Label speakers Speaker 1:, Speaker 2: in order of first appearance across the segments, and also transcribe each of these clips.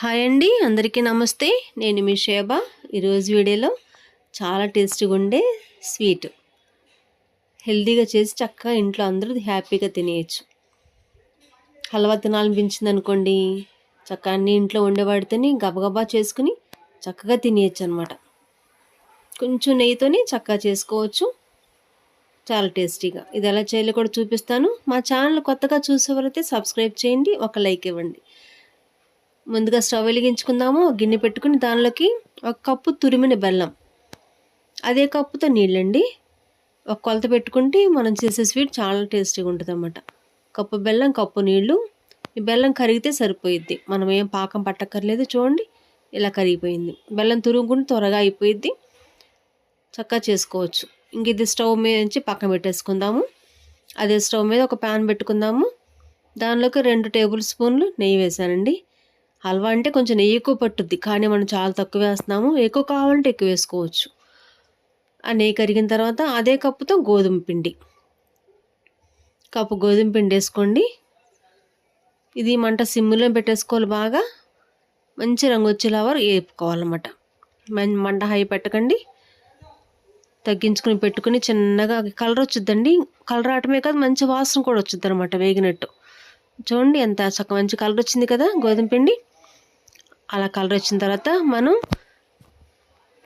Speaker 1: Hi అండి, అందరికీ నమస్తే. నేను మీ శోభ. ఈరోజు వీడియోలో చాలా టేస్టీగా ఉండే స్వీట్ హెల్తీగా చేసి చక్కగా ఇంట్లో అందరూ హ్యాపీగా తినేయచ్చు. హల్వా తినాలనిపించింది అనుకోండి, చక్కగా అన్ని ఇంట్లో ఉండేవాడితోని గబగబా చేసుకుని చక్కగా తినేయచ్చు అనమాట. కొంచెం నెయ్యితోని చక్కగా చేసుకోవచ్చు, చాలా టేస్టీగా. ఇది ఎలా చేయాలో కూడా చూపిస్తాను. మా ఛానల్ కొత్తగా చూసేవారైతే సబ్స్క్రైబ్ చేయండి, ఒక లైక్ ఇవ్వండి. ముందుగా స్టవ్ వెలిగించుకుందాము. గిన్నె పెట్టుకుని దానిలోకి 1 కప్పు తురిమిన బెల్లం, అదే కప్పుతో నీళ్ళండి. ఒక కొలత పెట్టుకుంటే మనం చేసే స్వీట్ చాలా టేస్టీగా ఉంటుంది అన్నమాట. కప్పు బెల్లం, కప్పు నీళ్ళు. ఈ బెల్లం కరిగితే సరిపోయిద్ది, మనం ఏం పాకం పట్టక్కర్లేదు. చూడండి, ఇలా కరిగిపోయింది. బెల్లం తురుగుకుంటే త్వరగా అయిపోయిద్ది, చక్కగా చేసుకోవచ్చు. ఇంక ఇది స్టవ్ మీద నుంచి పక్కన పెట్టేసుకుందాము. అదే స్టవ్ మీద ఒక ప్యాన్ పెట్టుకుందాము. దానిలోకి 2 టేబుల్ స్పూన్లు నెయ్యి వేసానండి. హల్వా అంటే కొంచెం నెయ్యి ఎక్కువ పట్టుద్ది, కానీ మనం చాలా తక్కువ వేస్తున్నాము. ఎక్కువ కావాలంటే ఎక్కువ వేసుకోవచ్చు. ఆ నెయ్యి కరిగిన తర్వాత అదే కప్పుతో గోధుమ పిండి, కప్పు గోధుమ పిండి వేసుకోండి. ఇది మంట సిమ్లో పెట్టేసుకోవాలి. బాగా మంచి రంగు వచ్చేలా వరకు వేపుకోవాలన్నమాట. మంట హై పెట్టకండి, తగ్గించుకుని పెట్టుకుని చిన్నగా కలర్ వచ్చుద్దండి. కలర్ రావటమే కాదు, మంచి వాసన కూడా వచ్చుద్ది అనమాట వేగినట్టు. చూడండి ఎంత చక్కగా మంచి కలర్ వచ్చింది కదా గోధుమ పిండి. అలా కలర్ వచ్చిన తర్వాత మనం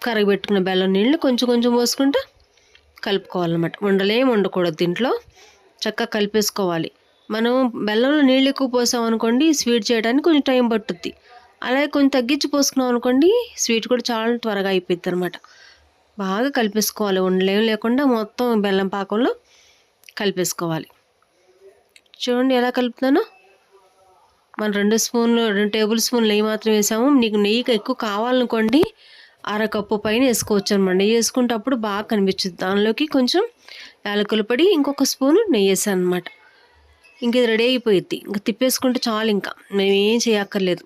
Speaker 1: కరగబెట్టుకున్న బెల్లం నీళ్ళు కొంచెం కొంచెం పోసుకుంటూ కలుపుకోవాలన్నమాట. ఉండలేం ఉండకూడదు, దీంట్లో చక్కగా కలిపేసుకోవాలి. మనం బెల్లంలో నీళ్ళు ఎక్కువ పోసామనుకోండి, స్వీట్ చేయడానికి కొంచెం టైం పట్టుద్ది. అలాగే కొంచెం తగ్గించి పోసుకున్నాం అనుకోండి, స్వీట్ కూడా చాలా త్వరగా అయిపోద్ది అనమాట. బాగా కలిపేసుకోవాలి, ఉండలేం లేకుండా మొత్తం బెల్లం పాకంలో కలిపేసుకోవాలి. చూడండి ఎలా కలుపుతున్నానో. మనం 2 టేబుల్ స్పూన్లు నెయ్యి మాత్రం వేసాము. నీకు నెయ్యి ఎక్కువ కావాలనుకోండి, అరకప్పు పైన వేసుకోవచ్చు అనమాట. నెయ్యి వేసుకుంటే అప్పుడు బాగా కనిపించుద్ది. దానిలోకి కొంచెం యాలకుల పొడి, ఇంకొక స్పూను నెయ్యి వేసాను అనమాట. ఇంక ఇది రెడీ అయిపోయిద్ది. ఇంక తిప్పేసుకుంటే చాలు, ఇంకా మేమేం చేయక్కర్లేదు.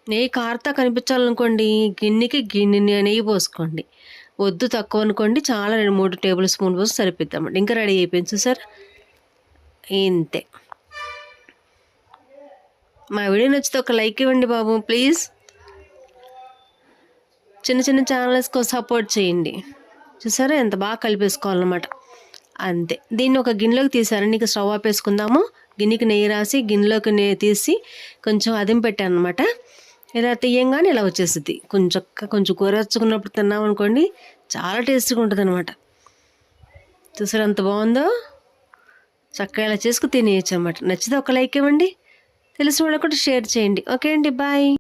Speaker 1: నెయ్యి కారుతా కనిపించాలనుకోండి, గిన్నె నెయ్యి పోసుకోండి. వద్దు తక్కువ అనుకోండి, చాలా 2-3 టేబుల్ స్పూన్లు పోసి సరిపోద్ది అన్నమాట. ఇంకా రెడీ అయిపోయింది చూసారు, ఇంతే. మా వీడియో నచ్చితే ఒక లైక్ ఇవ్వండి బాబు, ప్లీజ్. చిన్న ఛానల్స్కి సపోర్ట్ చేయండి. చూసారా ఎంత బాగా కలిపేసుకోవాలన్నమాట. అంతే. దీన్ని ఒక గిన్నెలోకి తీసారండి. ఇక స్టవ్ ఆపేసుకుందాము. గిన్నెకి నెయ్యి రాసి గిన్నెలోకి తీసి కొంచెం అదిం పెట్టాను అనమాట. ఇలా తీయంగానే ఇలా వచ్చేస్తుంది. కొంచెం కూరచ్చుకున్నప్పుడు తిన్నాం అనుకోండి, చాలా టేస్టీగా ఉంటుంది అనమాట. చూసారా ఎంత బాగుందో. చక్కగా ఇలా చేసుకుని తినేయచ్చు అనమాట. నచ్చితే ఒక లైక్ ఇవ్వండి, తెలిసిన వాళ్ళకు కూడా షేర్ చేయండి. ఓకే అండి, బాయ్.